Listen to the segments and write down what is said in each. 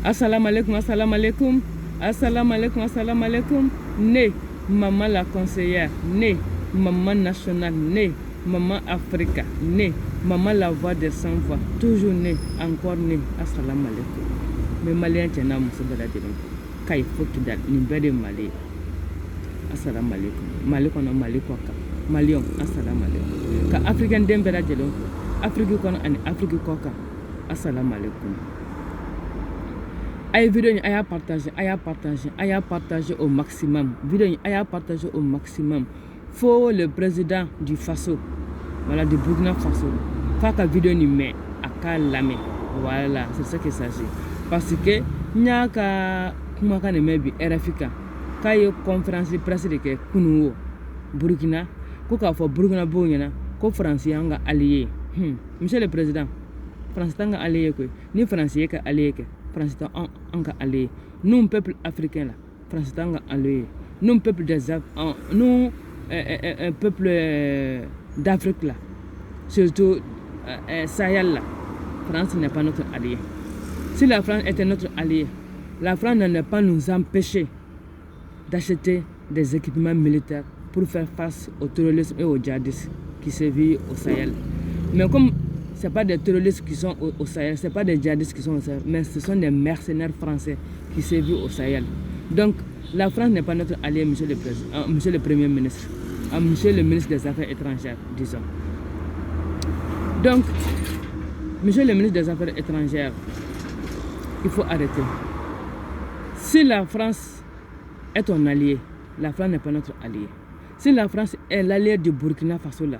Assalamu alaikum, assalamu alaikum. Assalamu alaikum, assalamu alaikum. Né, maman la conseillère. Né, maman nationale. Né, maman Africa. Né, maman la voix des sans voix. Toujours né, encore né. Assalamu alaikum. Mais Malien tient à Moussa Baladjelon. Kai Fokidal, Nimbede Mali. Assalamu alaikum. Mali kono Mali koka. Malion, assalamu alaikum. Ka African dem Baladjelon. Afrique kono ani Afrique koka. Assalamu alaikum. Aïe vidéo aya partager au maximum. Vidéo aya partager au maximum. Faut le président du Faso, voilà, du Burkina Faso. Faut que vidéo ni met à calmer. Voilà, c'est ça qu'il s'agit. Parce que nya ka kuma ka ne mebi RFK. Ka yo conférence de presse de ke kunuwo Burkina ko ka fo Burkina bo nyana ko France yanga allié. Monsieur le président, France tanga allié ko ni France ka allié ke. France est en allié. Nous, peuple africain, là, France est en allié. Nous, peuple des nous, peuple d'Afrique, là, surtout Sahel, là, France n'est pas notre allié. Si la France était notre allié, la France n'allait pas nous empêcher d'acheter des équipements militaires pour faire face au terrorisme et aux djihadistes qui sévissent au Sahel. Mais comme ce n'est pas des terroristes qui sont au Sahel, ce n'est pas des djihadistes qui sont au Sahel, mais ce sont des mercenaires français qui sévissent au Sahel. Donc, la France n'est pas notre allié, monsieur le Premier ministre, monsieur le ministre des Affaires étrangères, disons. Donc, monsieur le ministre des Affaires étrangères, il faut arrêter. Si la France est ton allié, la France n'est pas notre allié. Si la France est l'allié du Burkina Faso, là,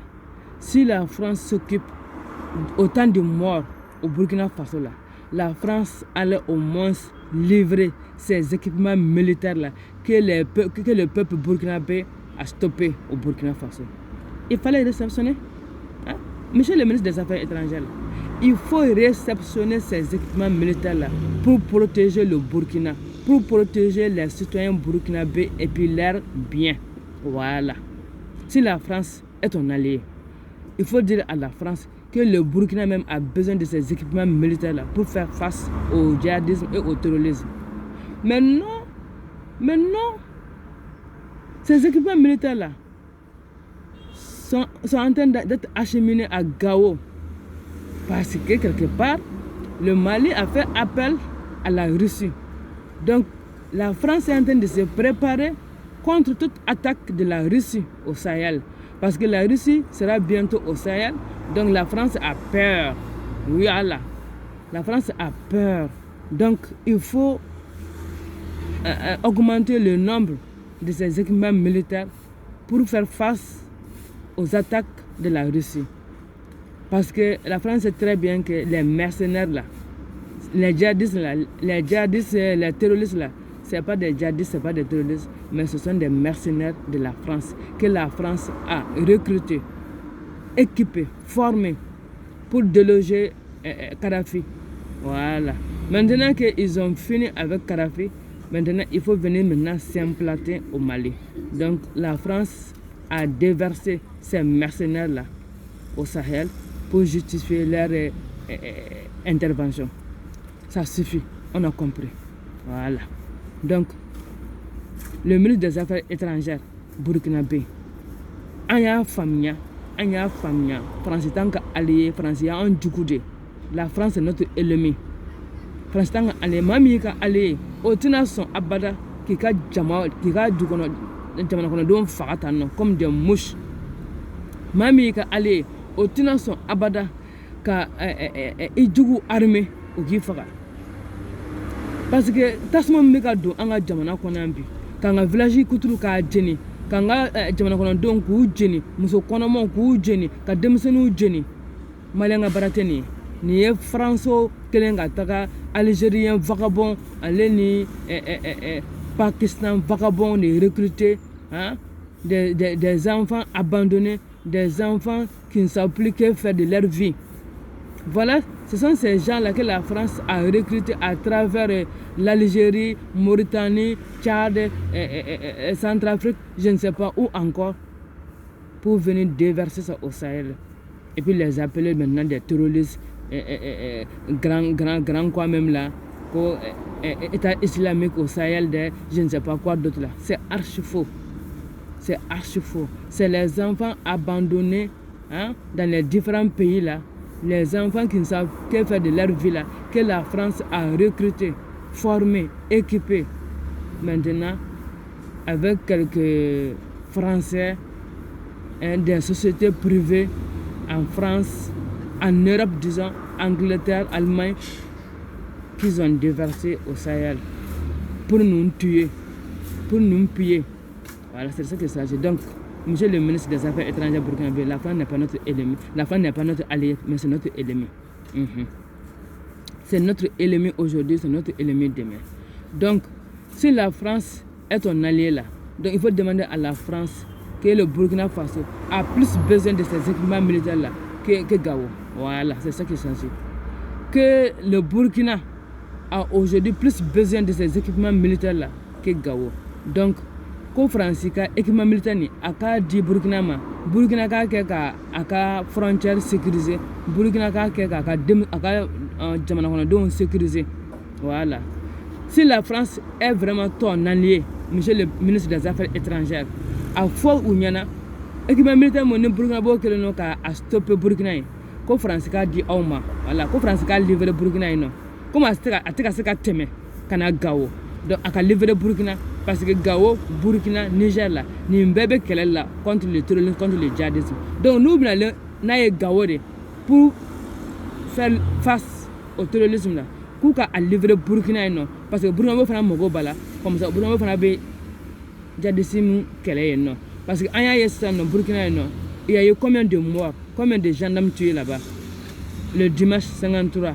si la France s'occupe autant de morts au Burkina Faso, là, la France allait au moins livrer ses équipements militaires là, que le peuple burkinabé a stoppé au Burkina Faso. Il fallait réceptionner. Hein? Monsieur le ministre des Affaires étrangères, là, il faut réceptionner ces équipements militaires là pour protéger le Burkina, pour protéger les citoyens burkinabés et puis leurs biens. Voilà. Si la France est ton allié, il faut dire à la France que le Burkina même a besoin de ces équipements militaires là pour faire face au djihadisme et au terrorisme. Mais non, ces équipements militaires là sont en train d'être acheminés à Gao parce que quelque part le Mali a fait appel à la Russie. Donc la France est en train de se préparer contre toute attaque de la Russie au Sahel. Parce que la Russie sera bientôt au Sahel. Donc la France a peur. Voilà. La France a peur. Donc il faut augmenter le nombre de ces équipements militaires pour faire face aux attaques de la Russie. Parce que la France sait très bien que les mercenaires là, les djihadistes là, les terroristes là, ce n'est pas des djihadistes, ce n'est pas des terroristes, mais ce sont des mercenaires de la France que la France a recrutés, équipés, formés pour déloger Kadhafi. Voilà. Maintenant qu'ils ont fini avec Kadhafi, maintenant il faut venir maintenant s'implanter au Mali. Donc la France a déversé ces mercenaires-là au Sahel pour justifier leur intervention. Ça suffit, on a compris. Voilà. Donc, le ministre des Affaires étrangères burkinabé, Anya Famia, France est un allié, France est un djoukoudé. La France est notre ennemi. France est un allié, Mami est allié. Autina son abada qui a Jama, qui a Djoukono, Jamanakono, Faratano, comme des mouches. Mami est allié. Autina son abada ka Idjougou armée au Gifara. Parce que tasuma meka do anga jamana kona bi kanga village kuturu ka jeni kanga jamana kona don ku jeni muso kona mon ku jeni ka demsenu jeni malenga barateni ni e franco kelenga taka algérien vagabond aleni Pakistan vagabond ni recruter hein des enfants abandonnés, des enfants qui ne savent plus que faire de leur vie. Voilà, ce sont ces gens-là que la France a recrutés à travers l'Algérie, Mauritanie, Tchad, Centrafrique, je ne sais pas où encore, pour venir déverser ça au Sahel. Et puis les appeler maintenant des terroristes, grand quoi même là, État islamique au Sahel, je ne sais pas quoi d'autre là. C'est archi faux. C'est archi faux. C'est les enfants abandonnés dans les différents pays là. Les enfants qui ne savent que faire de leur vie là, que la France a recruté, formé, équipé. Maintenant, avec quelques Français, des sociétés privées en France, en Europe, disons, Angleterre, Allemagne, qu'ils ont déversé au Sahel pour nous tuer, pour nous piller. Voilà, c'est ça qu'il s'agit. Donc, monsieur le ministre des Affaires étrangères burkinabé, la France n'est pas notre ennemi. La France n'est pas notre allié, mais c'est notre ennemi. C'est notre ennemi aujourd'hui, c'est notre ennemi demain. Donc, si la France est ton allié là, donc il faut demander à la France que le Burkina Faso a plus besoin de ces équipements militaires là que Gao. Voilà, c'est ça qu'il s'agit. Que le Burkina a aujourd'hui plus besoin de ces équipements militaires là que Gao. Donc, ko France ka équipement militaire ni aka di Burkina ma Burkina ka ke ka aka frontière sécurisée, Burkina ka ke ka aka jamana kono don sécurisé. Voilà. Si la France est vraiment ton allié, monsieur le ministre des Affaires étrangères, à fort ou nyana équipement militaire mon Burkina bo kele no ka a stopper Burkina ko France ka di awma. Voilà, ko France ka livrer Burkina no. Comment ateka se ka teme kana Gao. Donc aka livrer Burkina parce que Gao, Burkina, Niger là, ni mbebe kele là contre le terrorisme, contre le djihadisme. Donc nous na Gao pour faire face au terrorisme là. Kouka a livré Burkina non parce que Burkina fana mogo bala comme ça Burkina fana be djihadisme kele non parce que anya yesa non Burkina non il y a eu combien de morts, combien de gendarmes tués là-bas le dimanche 53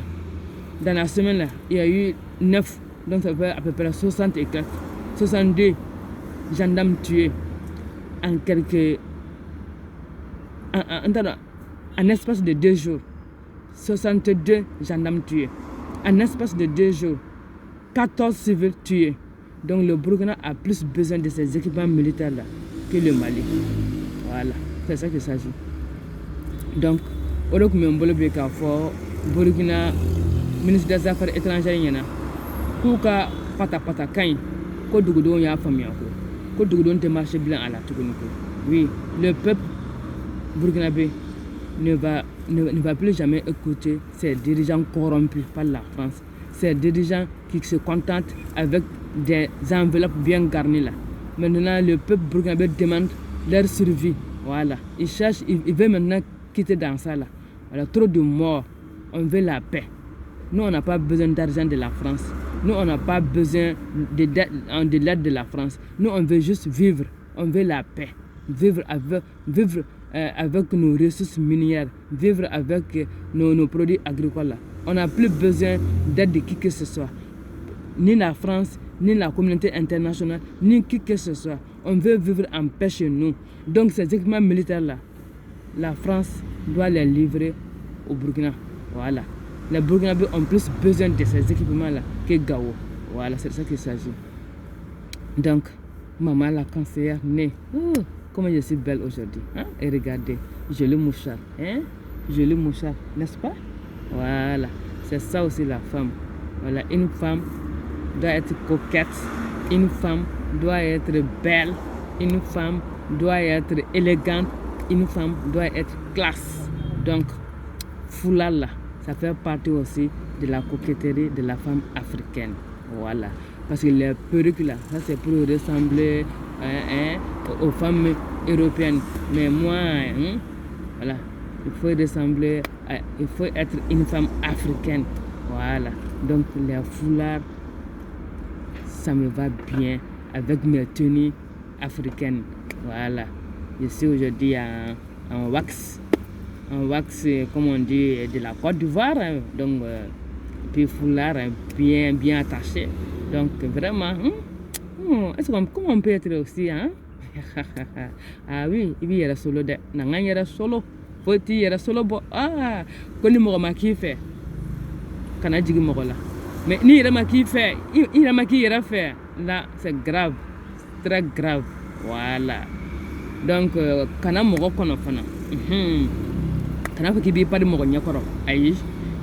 dans la semaine là il y a eu 9 donc ça fait à peu près 62 gendarmes tués en quelques en espace de 2 jours 62 gendarmes tués en espace de 2 jours 14 civils tués. Donc le Burkina a plus besoin de ces équipements militaires là que le Mali. Voilà, c'est ça qu'il s'agit. Donc au Burkina ministre des Affaires étrangères yana kuka pata kain ko dugudon ya famia ko dugudon te marché bilan à la tukuniko. Oui, le peuple burkinabé ne va plus jamais écouter ces dirigeants corrompus par la France, ces dirigeants qui se contentent avec des enveloppes bien garnies là. Maintenant, le peuple burkinabé demande leur survie. Voilà, il cherche, il veut maintenant quitter dans ça là. Voilà, trop de morts, on veut la paix. Nous, on n'a pas besoin d'argent de la France. Nous, on n'a pas besoin de l'aide de la France. Nous, on veut juste vivre. On veut la paix. Vivre avec nos ressources minières. Vivre avec nos produits agricoles. On n'a plus besoin d'aide de qui que ce soit. Ni la France, ni la communauté internationale, ni qui que ce soit. On veut vivre en paix chez nous. Donc, ces équipements militaires-là, la France doit les livrer au Burkina. Voilà. Les Burkinabés ont plus besoin de ces équipements-là que Gao. Voilà, c'est de ça qu'il s'agit. Donc, maman la conseillère née. Comment je suis belle aujourd'hui. Et regardez, joli mouchard. Joli mouchard, n'est-ce pas? Voilà, c'est ça aussi la femme. Voilà, une femme doit être coquette. Une femme doit être belle. Une femme doit être élégante. Une femme doit être classe. Donc, foulard là, ça fait partie aussi de la coquetterie de la femme africaine. Voilà. Parce que les perruques là, ça c'est pour ressembler aux femmes européennes. Mais moi, voilà, il faut ressembler, il faut être une femme africaine. Voilà. Donc les foulards, ça me va bien avec mes tenues africaines. Voilà. Je suis aujourd'hui en wax. En wax, comme on dit, de la Côte d'Ivoire. Donc, puis foulard bien attaché. Donc, vraiment, comment on peut être aussi, Ah oui, il y a solo de. Il y a solo. Faut-il y a solo. Ah, quand il m'a kiffé. Quand il dit que mais ni il m'a kiffé. Il m'a kiffé. Là, c'est grave. Très grave. Voilà. Donc, quand on m'a reconnu, kana fa ki bi pari mo nya koro ayi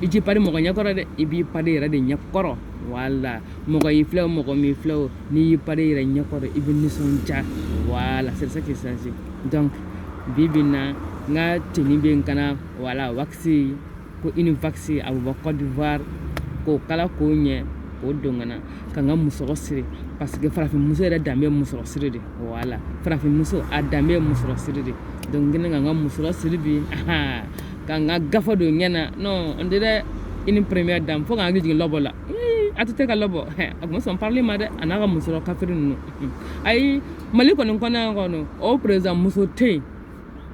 iji pari mo nya koro de ibi pari ra de nya koro Voilà. Mɔgɔ y'i filɛ o mɔgɔ m'i filɛ o n'i y'i pari i yɛrɛ ɲɛkɔrɔ i bɛ nisɔndiya. Voilà, c'est ça qui s'agit. Donc bi bi in na n ka tenue bɛ n kana voilà wax ko Univax a bɛ bɔ Côte d'Ivoire k'o kala k'o ɲɛ k'o don ka na ka n ka musɔrɔ siri parce que farafinmuso yɛrɛ danbe ye musɔrɔ siri de voilà farafinmuso a danbe ye musɔrɔ siri de donc n kɛlen ka n ka musɔrɔ siri bi ka n ka gafe don ɲɛ na non on dirait une première dame fo ka n hakili jigin lɔbɔ la a tɛ ka lɔbɔ a tun bɛ sɔn parili ma dɛ a n'a ka musɔrɔ kafiri ninnu ayi Mali kɔni kɔnɔ kɔnɔ o président muso tɛ yen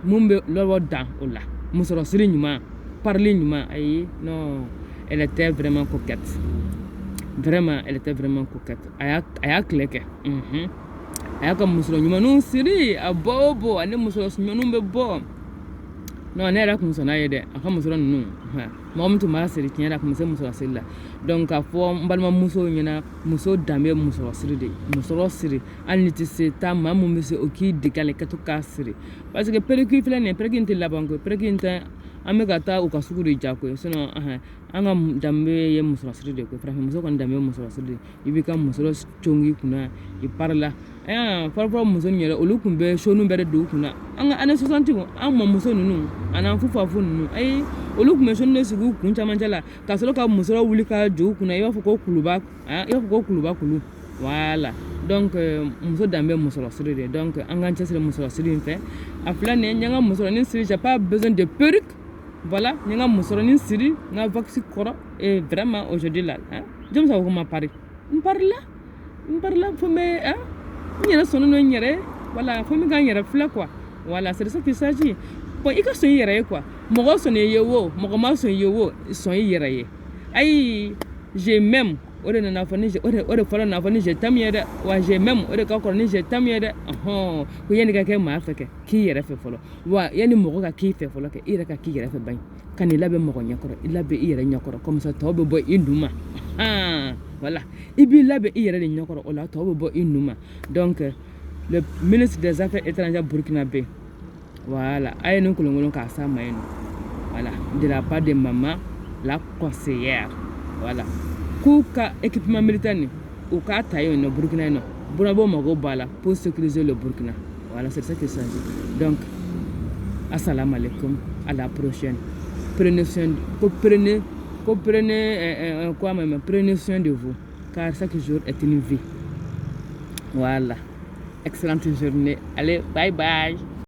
mun bɛ lɔbɔ dan o la musɔrɔ siri ɲuman parili ɲuman ayi non elle était vraiment coquette. Vraiment, elle était vraiment coquette. Aya kleke. Aya ka musoro ɲumanw siri a bobo ani musoro ɲumanw bɛ bɔ. Non, ne yɛrɛ kun sɔnna ye dɛ. A ka musoro ninnu. Mɔgɔ min tun b'a siri tiɲɛ yɛrɛ a kun bɛ se musoro siri la. Donc k'a fɔ n balimamusow ɲɛna muso danbe ye musoro siri de. Musoro siri hali ni tɛ se taa maa mun bɛ se o k'i dege a la i ka to k'a siri. Parce que perruque filɛ nin ye perruque in tɛ laban koyi perruque in tɛ an bɛ ka taa u ka sugu de ja koyi sinon an ka danbe ye musɔrɔ siri de koyi farafinmuso kɔni danbe ye musɔrɔ siri de i b'i ka musɔrɔ congi i kunna i pari la fɔlɔfɔlɔ muso nin yɛrɛ olu tun bɛ sonu bɛɛ de don u kunna an ka année 60 an mɔmuso ninnu ani an fufafu ninnu ayi olu tun bɛ sonu de sigi u kun camancɛ la ka sɔrɔ ka musɔrɔ wuli ka jɔ u kunna i b'a fɔ ko kuluba kulu voilà donc muso danbe musɔrɔ siri de donc an k'an cɛsiri musɔrɔ siri in fɛ a filɛ nin ye n ka musɔrɔnin siri j'ai pas besoin de perruque. Voilà, nous avons musoronin siri, nous avons vacciné koro et vraiment aujourd'hui là, je me sens comment parler. On parle là, faut me, il y a son nom yéré, voilà, faut me gagner le fleur quoi. Voilà, c'est de ça qu'il s'agit. Bon, il y a son yéré quoi. Mon son yewo, mon roman son yewo, son yéré. Aïe, j'ai même, ore na fani, ore fala na fani, j'ai tamé de, wa j'ai même, ore kakorni, j'ai tamé de, ko yani ka ke ma feke, ki yéré fe folo. Wa yani mɔgɔ ka k'i fɛ fɔlɔ kɛ i yɛrɛ ka k'i yɛrɛ fɛ ban ka n'i labɛn mɔgɔ ɲɛkɔrɔ i labɛn i yɛrɛ ɲɛkɔrɔ comme ça tɔw bɛ bɔ i nu ma voilà i b'i labɛn i yɛrɛ de ɲɛkɔrɔ o la tɔw bɛ bɔ i nu ma donc le ministre des affaires étrangères burkinabé voilà a ye nin kolonkolon k'a s'a ma yen nɔ voilà de la part de maman la conseillère voilà k'u ka équipement militaire nin u k'a ta yen nɔ burkina yen nɔ burkinabé mago b'a la pour sécuriser le burkina voilà c'est ça qu'il s'agit donc assalamu alaikum, à la prochaine. Prenez soin de vous, car chaque jour est une vie. Voilà. Excellente journée. Allez, bye bye.